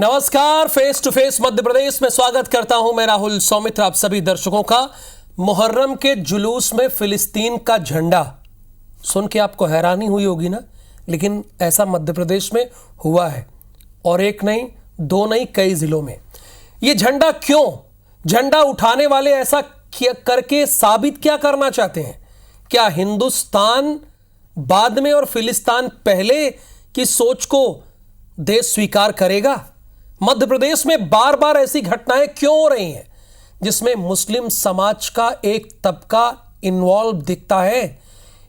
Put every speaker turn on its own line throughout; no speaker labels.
नमस्कार, face to face Madhya Pradesh में स्वागत करता हूं मैं राहुल सौमित्र आप सभी दर्शकों का। मुहर्रम के जुलूस में फिलिस्तीन का झंडा सुन के आपको हैरानी हुई होगी ना, लेकिन ऐसा मध्य प्रदेश में हुआ है और एक नहीं, दो नहीं, कई जिलों में। ये झंडा क्यों? झंडा उठाने वाले ऐसा करके साबित क्या करना चाहते हैं? क्या हिंदुस्तान बाद में और फिलिस्तीन पहले की सोच को देश स्वीकार करेगा? मध्य प्रदेश में बार बार ऐसी घटनाएं क्यों हो रही हैं जिसमें मुस्लिम समाज का एक तबका इन्वॉल्व दिखता है?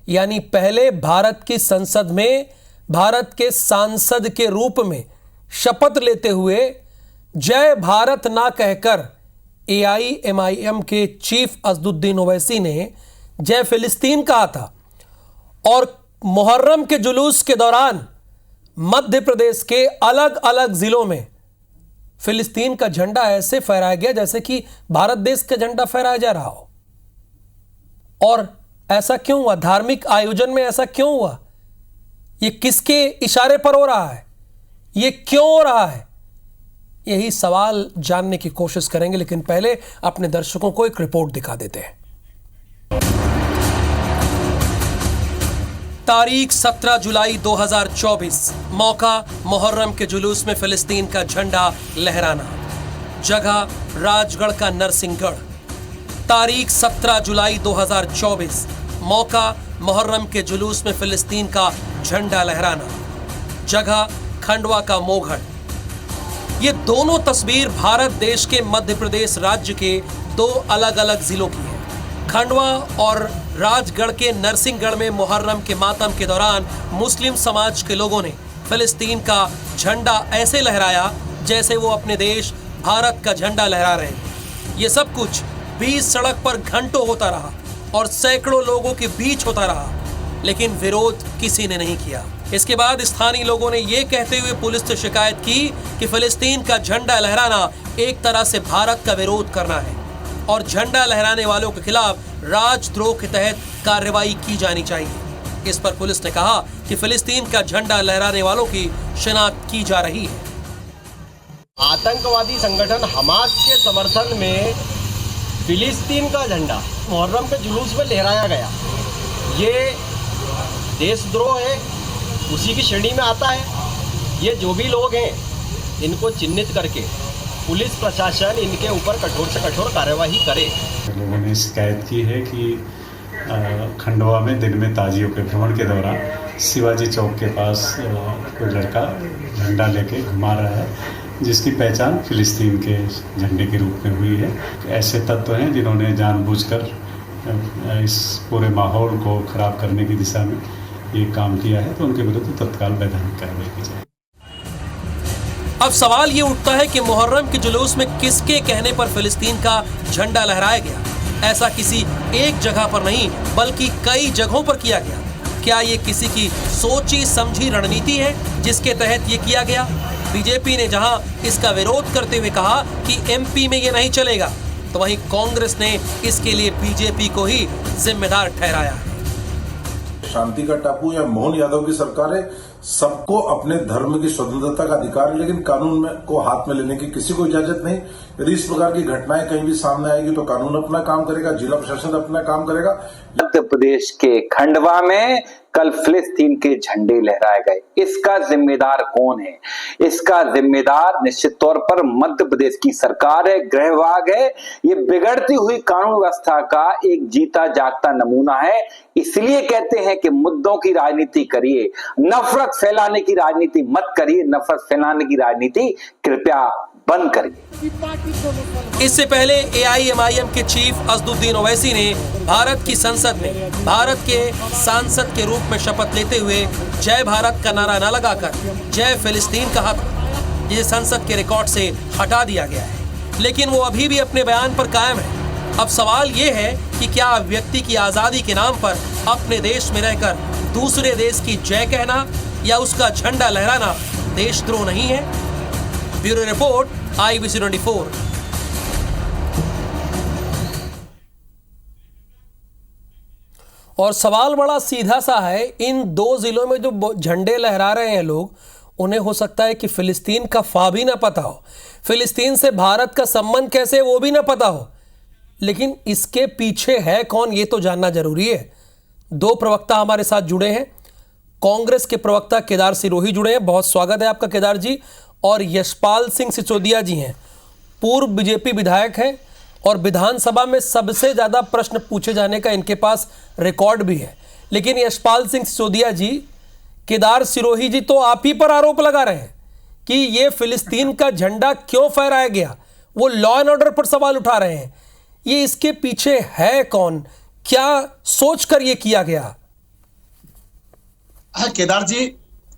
यानी पहले भारत की संसद में भारत के सांसद के रूप में शपथ लेते हुए जय भारत ना कहकर AIMIM के चीफ असदुद्दीन ओवैसी ने जय फिलिस्तीन कहा था, और मुहर्रम के जुलूस के दौरान मध्य प्रदेश के अलग अलग जिलों में फिलिस्तीन का झंडा ऐसे फहराया गया जैसे कि भारत देश का झंडा फहराया जा रहा हो। और ऐसा क्यों हुआ? धार्मिक आयोजन में ऐसा क्यों हुआ? ये किसके इशारे पर हो रहा है? ये क्यों हो रहा है? यही सवाल जानने की कोशिश करेंगे, लेकिन पहले अपने दर्शकों को एक रिपोर्ट दिखा देते हैं। तारीख 17 जुलाई 2024, मौका मुहर्रम के जुलूस में फिलिस्तीन का झंडा लहराना, जगह राजगढ़ का नरसिंहगढ़। तारीख 17 जुलाई 2024, मौका मुहर्रम के जुलूस में फिलिस्तीन का झंडा लहराना, जगह खंडवा का मोघड़। ये दोनों तस्वीर भारत देश के मध्य प्रदेश राज्य के दो अलग अलग जिलों की है। खंडवा और राजगढ़ के नरसिंहगढ़ में मुहर्रम के मातम के दौरान मुस्लिम समाज के लोगों ने फिलिस्तीन का झंडा ऐसे लहराया जैसे वो अपने देश भारत का झंडा लहरा रहे हैं। ये सब कुछ बीच सड़क पर घंटों होता रहा और सैकड़ों लोगों के बीच होता रहा, लेकिन विरोध किसी ने नहीं किया। इसके बाद स्थानीय लोगों ने ये कहते हुए पुलिस से शिकायत की कि फिलिस्तीन का झंडा लहराना एक तरह से भारत का विरोध करना है और झंडा लहराने वालों के खिलाफ राजद्रोह के तहत कार्रवाई की जानी चाहिए। इस पर पुलिस ने कहा कि फिलिस्तीन का झंडा लहराने वालों की शिनाख्त की जा रही है।
आतंकवादी संगठन हमास के समर्थन में फिलिस्तीन का झंडा मुहर्रम के जुलूस में लहराया गया, ये देशद्रोह है, उसी की श्रेणी में आता है। ये जो भी लोग हैं इनको चिन्हित करके पुलिस प्रशासन इनके ऊपर कठोर से कठोर कार्यवाही करे।
लोगों ने शिकायत की है कि खंडवा में दिन में ताजियों के भ्रमण के दौरान शिवाजी चौक के पास कोई लड़का झंडा लेके घुमा रहा है, जिसकी पहचान फिलिस्तीन के झंडे के रूप में हुई है। ऐसे तत्व हैं जिन्होंने जानबूझकर इस पूरे माहौल को खराब करने की दिशा में ये काम किया है, तो उनके विरुद्ध तत्काल वैधानिक कार्रवाई की जाए।
अब सवाल ये उठता है कि मुहर्रम के जुलूस में किसके कहने पर फिलिस्तीन का झंडा लहराया गया? ऐसा किसी एक जगह पर नहीं बल्कि कई जगहों पर किया गया। क्या ये किसी की सोची समझी रणनीति है जिसके तहत ये किया गया? बीजेपी ने जहां इसका विरोध करते हुए कहा कि MP में ये नहीं चलेगा, तो वहीं कांग्रेस ने इसके लिए बीजेपी को ही जिम्मेदार ठहराया है।
शांति का टापू या मोहन यादव की सरकार है, सबको अपने धर्म की स्वतंत्रता का अधिकार है, लेकिन कानून में को हाथ में लेने की किसी को इजाजत नहीं। यदि इस प्रकार की घटनाएं कहीं भी सामने आएगी तो कानून अपना काम करेगा, जिला प्रशासन अपना काम करेगा।
मध्य प्रदेश के खंडवा में कल फिलिस्तीन के झंडे लहराए गए, इसका जिम्मेदार कौन है? इसका जिम्मेदार निश्चित तौर पर मध्य प्रदेश की सरकार है, गृह विभाग है। ये बिगड़ती हुई कानून व्यवस्था का एक जीता जागता नमूना है। इसलिए कहते हैं कि मुद्दों की राजनीति करिए, नफरत फैलाने की राजनीति मत करिए। नफरत फैलाने की राजनीति कृपया बंद करिए।
इससे पहले AIMIM के चीफ असदुद्दीन ओवैसी ने भारत की संसद में भारत के सांसद के रूप में शपथ लेते हुए जय भारत का नारा न लगाकर जय फिलिस्तीन कहा था, जिसे संसद के रिकॉर्ड से हटा दिया गया है, लेकिन वो अभी भी अपने बयान पर कायम है। अब सवाल ये है कि क्या व्यक्ति की आजादी के नाम पर अपने देश में रहकर दूसरे देश की जय कहना या उसका झंडा लहराना देशद्रोह नहीं है? Bureau report, IBC 24। और सवाल बड़ा सीधा सा है, इन दो जिलों में जो झंडे लहरा रहे हैं लोग, उन्हें हो सकता है कि फिलिस्तीन का फा भी ना पता हो, फिलिस्तीन से भारत का संबंध कैसे है वो भी ना पता हो, लेकिन इसके पीछे है कौन ये तो जानना जरूरी है। दो प्रवक्ता हमारे साथ जुड़े हैं। कांग्रेस के प्रवक्ता केदार सिरोही जुड़े हैं, बहुत स्वागत है आपका केदार जी। और यशपाल सिंह सिसोदिया जी हैं, पूर्व बीजेपी विधायक हैं और विधानसभा में सबसे ज़्यादा प्रश्न पूछे जाने का इनके पास रिकॉर्ड भी है। लेकिन यशपाल सिंह सिसोदिया जी, केदार सिरोही जी तो आप ही पर आरोप लगा रहे हैं कि ये फिलिस्तीन का झंडा क्यों फहराया गया, वो लॉ एंड ऑर्डर पर सवाल उठा रहे हैं। ये इसके पीछे है कौन, क्या सोचकर ये किया गया?
हाँ केदार जी,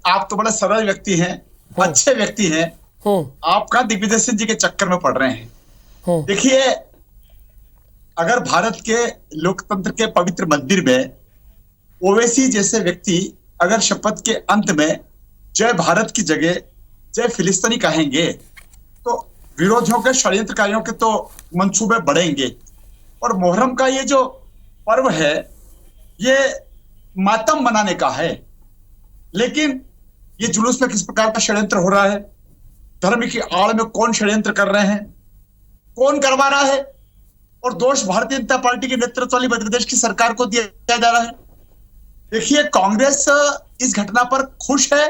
आप तो बड़े सरल व्यक्ति हैं, अच्छे व्यक्ति हैं। आप कहाँ दिग्विजय सिंह जी के चक्कर में पड़ रहे हैं? देखिए, अगर भारत के लोकतंत्र के पवित्र मंदिर में ओवैसी जैसे व्यक्ति अगर शपथ के अंत में जय भारत की जगह जय फिलिस्तीनी कहेंगे तो विरोधियों के, षड्यंत्रकारियों के तो मंसूबे बढ़ेंगे। और मुहर्रम का ये जो पर्व है ये मातम मनाने का है, लेकिन ये जुलूस में किस प्रकार का षड्यंत्र हो रहा है, धर्म की आड़ में कौन षड्यंत्र कर रहे हैं, कौन करवा रहा है, और दोष भारतीय जनता पार्टी के नेतृत्व वाली मध्य प्रदेश की सरकार को दिया जा रहा है। देखिए, कांग्रेस इस घटना पर खुश है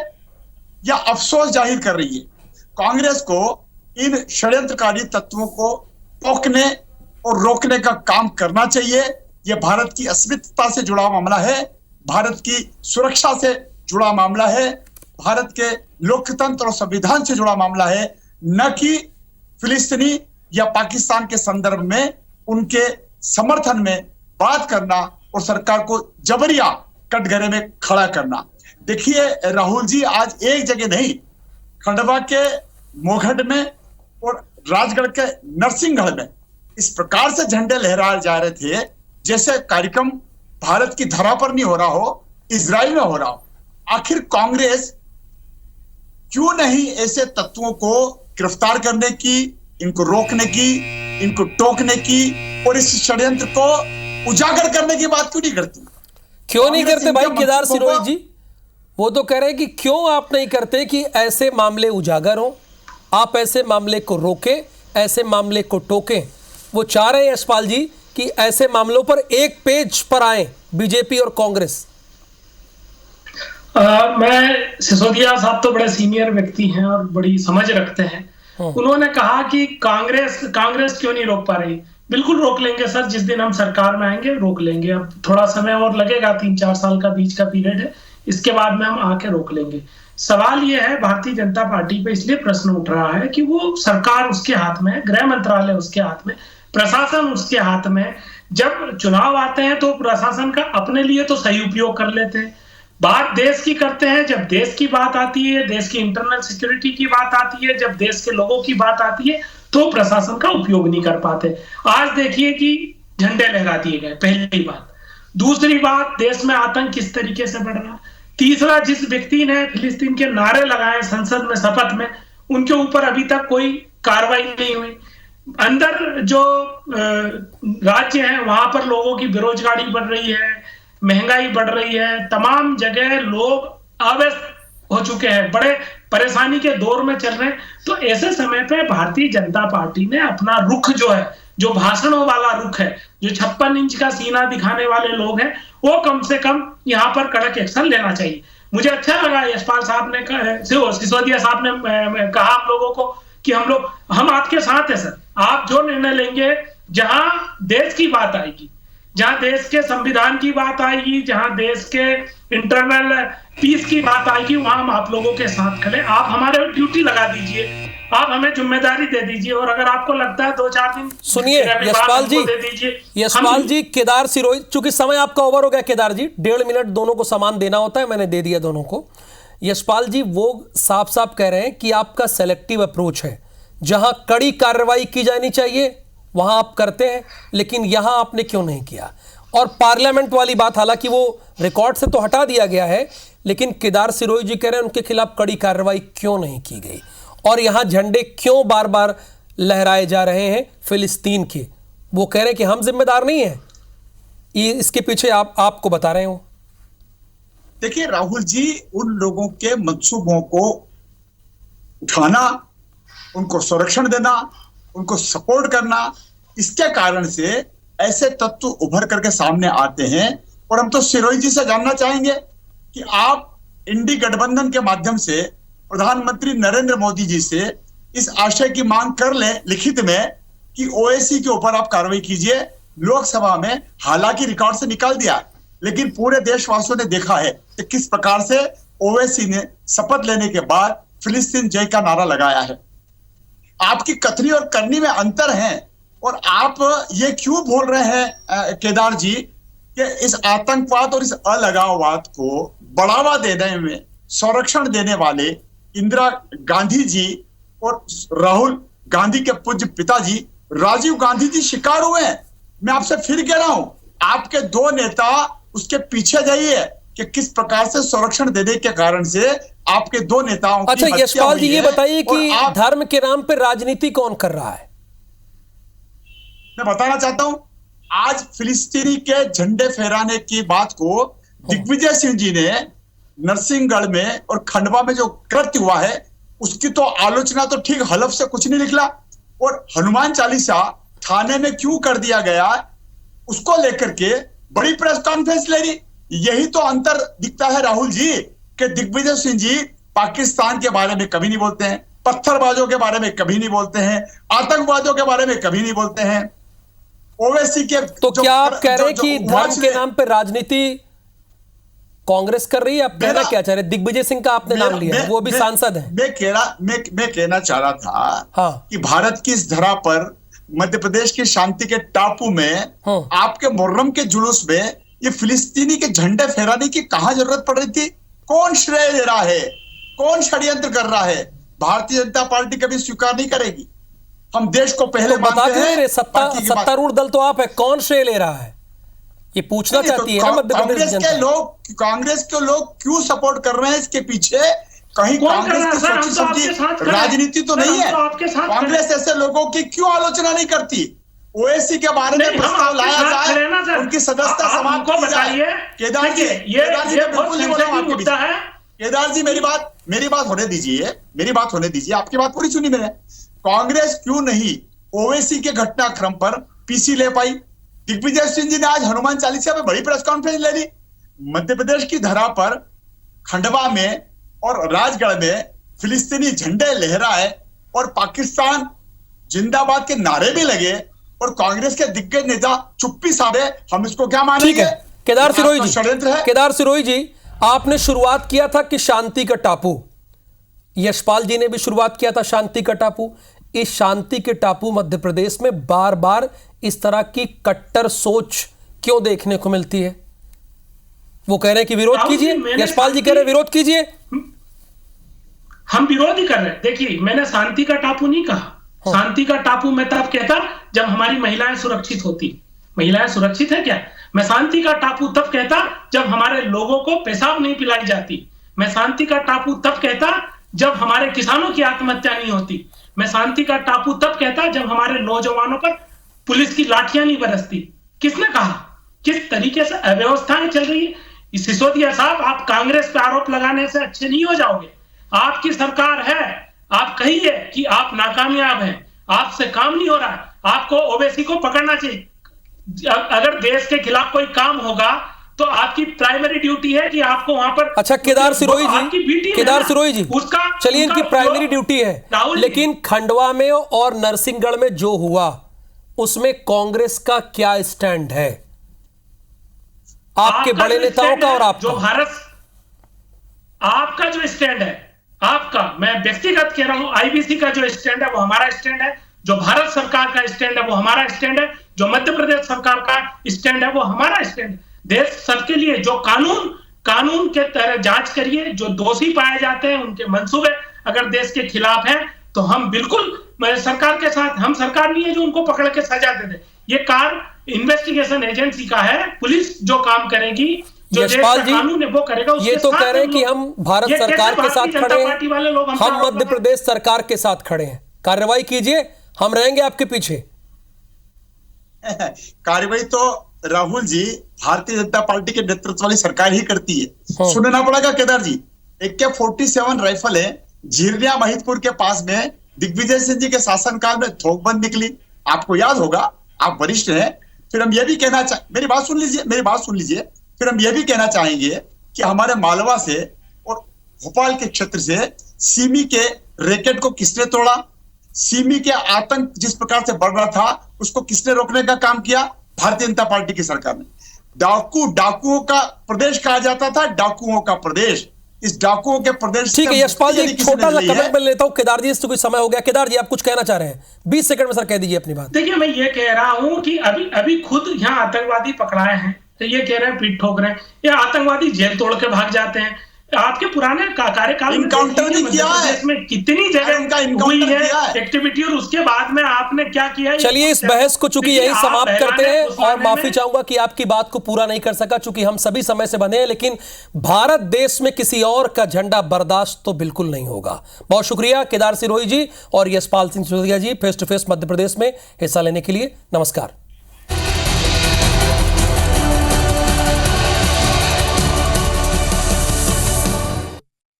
या अफसोस जाहिर कर रही है। कांग्रेस को इन षड्यंत्रकारी तत्वों को रोकने और रोकने का काम करना चाहिए। यह भारत की अस्मिता से जुड़ा मामला है, भारत की सुरक्षा से जुड़ा मामला है, भारत के लोकतंत्र और संविधान से जुड़ा मामला है, न कि फिलिस्तीनी या पाकिस्तान के संदर्भ में उनके समर्थन में बात करना और सरकार को जबरिया कटघरे में खड़ा करना। देखिए राहुल जी, आज एक जगह नहीं, खंडवा के मोघट में और राजगढ़ के नरसिंहगढ़ में इस प्रकार से झंडे लहराए जा रहे थे जैसे कार्यक्रम भारत की धरा पर नहीं हो रहा हो, इजराइल में हो रहा हो। आखिर कांग्रेस क्यों नहीं ऐसे तत्वों को गिरफ्तार करने की, इनको रोकने की, इनको टोकने की और इस षड्यंत्र को उजागर करने की बात क्यों नहीं करती?
क्यों नहीं करते भाई केदार सिरोही जी? वो तो कह रहे हैं कि क्यों आप नहीं करते कि ऐसे मामले उजागर हो, आप ऐसे मामले को रोके, ऐसे मामले को टोकें। वो चाह रहे हैं यशपाल जी कि ऐसे मामलों पर एक पेज पर आए बीजेपी और कांग्रेस।
मैं, सिसोदिया साहब तो बड़े सीनियर व्यक्ति हैं और बड़ी समझ रखते हैं। उन्होंने कहा कि कांग्रेस क्यों नहीं रोक पा रही। बिल्कुल रोक लेंगे सर, जिस दिन हम सरकार में आएंगे रोक लेंगे। अब थोड़ा समय और लगेगा, 3-4 साल का बीच का पीरियड है, इसके बाद में हम आके रोक लेंगे। सवाल यह है, भारतीय जनता पार्टी पे इसलिए प्रश्न उठ रहा है कि वो सरकार उसके हाथ में है, गृह मंत्रालय उसके हाथ में, प्रशासन उसके हाथ में। जब चुनाव आते हैं तो प्रशासन का अपने लिए तो सही उपयोग कर लेते हैं, बात देश की करते हैं। जब देश की बात आती है, देश की इंटरनल सिक्योरिटी की बात आती है, जब देश के लोगों की बात आती है, तो प्रशासन का उपयोग नहीं कर पाते। आज देखिए कि झंडे लहरा दिए गए, पहली बात। दूसरी बात, देश में आतंक किस तरीके से बढ़ रहा। तीसरा, जिस व्यक्ति ने फिलिस्तीन के नारे लगाए संसद में शपथ में, उनके ऊपर अभी तक कोई कार्रवाई नहीं हुई। अंदर जो राज्य है वहां पर लोगों की बेरोजगारी बढ़ रही है, महंगाई बढ़ रही है, तमाम जगह लोग अव्यस्त हो चुके हैं, बड़े परेशानी के दौर में चल रहे हैं। तो ऐसे समय पे भारतीय जनता पार्टी ने अपना रुख जो है, जो भाषणों वाला रुख है, जो 56 इंच का सीना दिखाने वाले लोग हैं, वो कम से कम यहाँ पर कड़क एक्शन लेना चाहिए। मुझे अच्छा लगा यशपाल साहब ने, सिसोदिया साहब ने कहा हम लोगों को कि हम आपके साथ है सर। आप जो निर्णय लेंगे, जहां देश की बात आएगी, जहां देश के संविधान की बात आएगी, जहां देश के इंटरनल पीस की बात आएगी, वहां हम आप लोगों के साथ खड़े। आप हमारे ड्यूटी लगा दीजिए, आप हमें जिम्मेदारी दे दीजिए, और अगर आपको लगता है 2-4 दिन
सुनिए यशपाल जी, केदार सिरोही, चूंकि समय आपका ओवर हो गया केदार जी, 1.5 मिनट दोनों को समान देना होता है, मैंने दे दिया दोनों को। यशपाल जी वो साफ साफ कह रहे हैं कि आपका सेलेक्टिव अप्रोच है, जहां कड़ी कार्रवाई की जानी चाहिए वहां आप करते हैं, लेकिन यहां आपने क्यों नहीं किया। और पार्लियामेंट वाली बात, हालांकि वो रिकॉर्ड से तो हटा दिया गया है, लेकिन केदार सिरोही जी कह रहे हैं उनके खिलाफ कड़ी कार्रवाई क्यों नहीं की गई, और यहां झंडे क्यों बार बार लहराए जा रहे हैं फिलिस्तीन के। वो कह रहे हैं कि हम जिम्मेदार नहीं है, ये इसके पीछे आपको बता रहे हो।
देखिए राहुल जी, उन लोगों के मंसूबों को उठाना, उनको संरक्षण देना, उनको सपोर्ट करना, इसके कारण से ऐसे तत्व उभर करके सामने आते हैं। और हम तो सिरोही जी से जानना चाहेंगे कि आप इंडी गठबंधन के माध्यम से प्रधानमंत्री नरेंद्र मोदी जी से इस आशय की मांग कर लें लिखित में कि ओवैसी के ऊपर आप कार्रवाई कीजिए। लोकसभा में हालांकि रिकॉर्ड से निकाल दिया, लेकिन पूरे देशवासियों ने देखा है कि किस प्रकार से ओवैसी ने शपथ लेने के बाद फिलिस्तीन जय का नारा लगाया है। आपकी कथनी और करनी में अंतर है। और आप ये क्यों बोल रहे हैं केदार जी कि इस आतंकवाद और इस अलगाववाद को बढ़ावा देने में संरक्षण देने वाले इंदिरा गांधी जी और राहुल गांधी के पूज्य पिताजी राजीव गांधी जी शिकार हुए हैं। मैं आपसे फिर कह रहा हूं, आपके दो नेता उसके पीछे जाइए कि किस प्रकार से संरक्षण देने के कारण से आपके दो नेताओं की
अच्छा
हत्या
यशपाल जी
हुई
ये
है।
बताइए कि
और आप,
धर्म के नाम पर राजनीति कौन कर रहा है?
मैं बताना चाहता हूं, आज फिलिस्तीनी के झंडे फहराने की बात को दिग्विजय सिंह जी ने नरसिंहगढ़ में और खंडवा में जो कृत्य हुआ है उसकी तो आलोचना तो ठीक हलफ से कुछ नहीं निकला। और हनुमान चालीसा थाने में क्यों कर दिया गया उसको लेकर के बड़ी प्रेस कॉन्फ्रेंस ले रही। यही तो अंतर दिखता है राहुल जी कि दिग्विजय सिंह जी पाकिस्तान के बारे में कभी नहीं बोलते हैं, पत्थरबाजों के बारे में कभी नहीं बोलते हैं, आतंकवादियों के बारे में कभी नहीं बोलते हैं। ओवैसी के
तो क्या आप कह रहे हैं कि धर्म के नाम पर राजनीति कांग्रेस कर रही है? आप कहना क्या चाह रहे? दिग्विजय सिंह का आपने नाम लिया है, वो भी सांसद हैं।
मैं कहना चाह रहा था
हाँ।
कि भारत की इस धरा पर मध्य प्रदेश की शांति के टापू में आपके मुहर्रम के जुलूस में ये फिलिस्तीनी के झंडे फहराने की कहां जरूरत पड़ रही थी? कौन श्रेय ले रहा है? कौन षड्यंत्र कर रहा है? भारतीय जनता पार्टी कभी स्वीकार नहीं करेगी। हम देश को पहले
तो बता
मानते
क्यों नहीं रहे?
हैं।
सत्तारूढ़ दल तो आप है, कौन श्रेय ले रहा है ये पूछना चाहती है ना मध्य प्रदेश जनता।
कांग्रेस के लोग क्यों सपोर्ट कर रहे हैं इसके पीछे? कहीं
कौन
कांग्रेस
कर
की
रहा है?
सोची
सर, हम तो
समझी
आपके साथ खड़े हैं।
राजनीति तो
सर,
नहीं
हम
है।
तो आपके साथ खड़े
कांग्रेस ऐसे लोगों की क्यों आलोचना नहीं करती? ओवैसी के बारे में
नहीं, हम
प्रस्ताव
आपके
लाया
साथ खड़े हैं ना
जाए,
सर।
उनकी सदस्यता
आप
समाप्त
हमको
की जाए।
बताइए।
केदार जी,
देखिए, ये
मैं
बहुत
बिल्कुल नहीं बोला हूं आपके
मुद्दा
बीच।
है।
केदार जी मेरी बात होने दीजिए, मेरी बात होने दीजिए। आपकी बात पूरी सुनी मैंने। कांग्रेस क्यों नहीं ओवैसी के घटनाक्रम पर पीसी ले पाई? दिग्विजय सिंह जी ने आज हनुमान चालीसा में बड़ी प्रेस कॉन्फ्रेंस ले ली। मध्य प्रदेश की धरा पर खंडवा में और राजगढ़ में फिलिस्तीनी झंडे लहराए और पाकिस्तान जिंदाबाद के नारे भी लगे और कांग्रेस के दिग्गज नेता चुप्पी साधे। हम इसको क्या मानेंगे?
ठीक है केदार सिरोही जी,
षड्यंत्र है।
केदार सिरोही जी, आपने शुरुआत किया था कि शांति का टापू, यशपाल जी ने भी शुरुआत किया था शांति का टापू। इस शांति के टापू मध्य प्रदेश में बार बार इस तरह की कट्टर सोच क्यों देखने को मिलती है? वो कह रहे हैं कि विरोध कीजिए, यशपाल जी कह रहे हैं विरोध कीजिए।
हम विरोध ही कर रहे हैं। देखिए, मैंने शांति का टापू नहीं कहा। शांति का टापू मैं तब कहता जब हमारी महिलाएं सुरक्षित होती। महिलाएं सुरक्षित है क्या? मैं शांति का टापू तब कहता जब हमारे लोगों को पेशाब नहीं पिलाई जाती। मैं शांति का टापू तब कहता जब हमारे किसानों की आत्महत्या नहीं होती। मैं शांति का टापू तब कहता जब हमारे नौजवानों पर पुलिस की लाठियां नहीं बरसती। किसने कहा? किस तरीके से अव्यवस्थाएं चल रही है? सिसोदिया साहब, आप कांग्रेस पे आरोप लगाने से अच्छे नहीं हो जाओगे। आपकी सरकार है, आप कहिए कि आप नाकामयाब हैं, आपसे काम नहीं हो रहा है, आपको ओवैसी को पकड़ना चाहिए। अगर देश के खिलाफ कोई काम होगा तो आपकी प्राइमरी ड्यूटी है कि आपको वहां पर।
अच्छा केदार सिरोही जी, केदार सिरोही जी,
उसका
चलिए इनकी प्राइमरी ड्यूटी है, लेकिन खंडवा में और नरसिंहगढ़ में जो हुआ उसमें कांग्रेस का क्या स्टैंड है? आपके बड़े नेताओं का और आपका
जो भारत, आपका जो स्टैंड है, आपका, मैं व्यक्तिगत कह रहा हूं, आईबीसी का जो स्टैंड है वो हमारा स्टैंड है, जो भारत सरकार का स्टैंड है वो हमारा स्टैंड है, जो मध्य प्रदेश सरकार का स्टैंड है वो हमारा स्टैंड है। देश सबके लिए जो कानून के तरह जांच करिए, जो दोषी पाए जाते हैं उनके मंसूबे अगर देश के खिलाफ हैं तो हम बिल्कुल सरकार के साथ, हम सरकार नहीं है जो उनको पकड़ के सजा दे दे। ये कार्य इन्वेस्टिगेशन एजेंसी का है, पुलिस जो काम करेगी, जो
यशपाल जी,
कानून है वो करेगा।
ये तो कह रहे हैं कि हम भारत सरकार के साथ खड़े हैं, हम मध्य प्रदेश सरकार के साथ खड़े हैं, कार्रवाई कीजिए, हम रहेंगे आपके पीछे।
कार्रवाई तो राहुल जी भारतीय जनता पार्टी के नेतृत्व वाली सरकार ही करती है। सुनना पड़ेगा केदार जी, AK-47 राइफल है, झिरनिया महिदपुर के पास में दिग्विजय सिंह जी के शासनकाल में थोकबंद निकली, आपको याद होगा, आप वरिष्ठ हैं। फिर हम ये भी कहना मेरी बात सुन लीजिए। फिर हम ये भी कहना चाहेंगे कि हमारे मालवा से और भोपाल के क्षेत्र से सिमी के रैकेट को किसने तोड़ा? सिमी के आतंक जिस प्रकार से बढ़ रहा था उसको किसने रोकने का काम किया? भारतीय जनता पार्टी की सरकार ने। डाकुओं का प्रदेश कहा जाता था, डाकुओं का प्रदेश। इस डाकुओं के प्रदेश,
ठीक है यशपाल जी, एक छोटा सा कमेंट मैं लेता हूं केदार जी, इससे कोई समय हो गया। केदार जी आप कुछ कहना चाह रहे हैं, 20 सेकंड में सर कह दीजिए अपनी बात।
देखिए मैं ये कह रहा हूं कि अभी खुद यहाँ आतंकवादी पकड़ाए हैं तो ये कह रहे हैं पीठ ठोक रहे हैं, ये आतंकवादी जेल तोड़ के भाग जाते हैं। आपके पुराने कार्यकाल में में कितनी जगह हुई है एक्टिविटी, और उसके बाद में आपने क्या किया?
चलिए इस बहस को चूंकि यही समाप्त करते हैं, और माफी चाहूंगा कि आपकी बात को पूरा नहीं कर सका चूंकि हम सभी समय से बंधे हैं, लेकिन भारत देश में किसी और का झंडा बर्दाश्त तो बिल्कुल नहीं होगा। बहुत शुक्रिया केदार सिरोही जी और यशपाल सिंह सिसोदिया जी face to face Madhya Pradesh में हिस्सा लेने के लिए। नमस्कार।